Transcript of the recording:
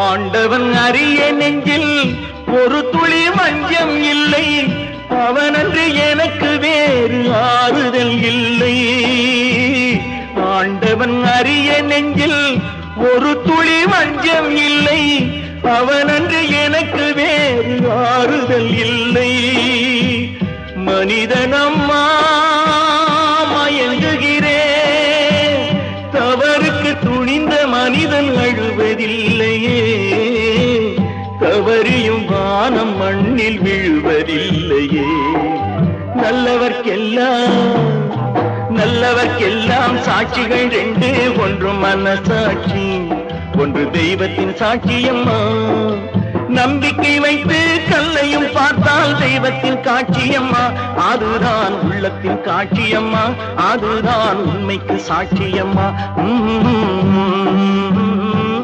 ஆண்டவன் அறிய நெஞ்சில் ஒரு துளி வஞ்சம் இல்லை, அவனன்று எனக்கு வேறு ஆறுதல் இல்லை. ஆண்டவன் அறிய நெஞ்சில் ஒரு துளி வஞ்சம் இல்லை, அவனன்று எனக்கு வேறு ஆறுதல் இல்லை. மனிதனம்மா மயங்குகிறேன், தவறுக்கு துணிந்த மனிதன் அழுவதில்லையே, தவறியும் வானம் மண்ணில் விழுவதில்லையே. நல்லவர்க்கெல்லாம் சாட்சிகள் ரெண்டு, ஒன்று மனசாட்சி, ஒன்று தெய்வத்தின் சாட்சியம்மா. நம்பிக்கை வைத்து கல்லையும் பார்த்தால் தெய்வத்தின் காட்சியம்மா, அதுதான் உள்ளத்தின் காட்சியம்மா, அதுதான் உண்மைக்கு சாட்சியம்மா.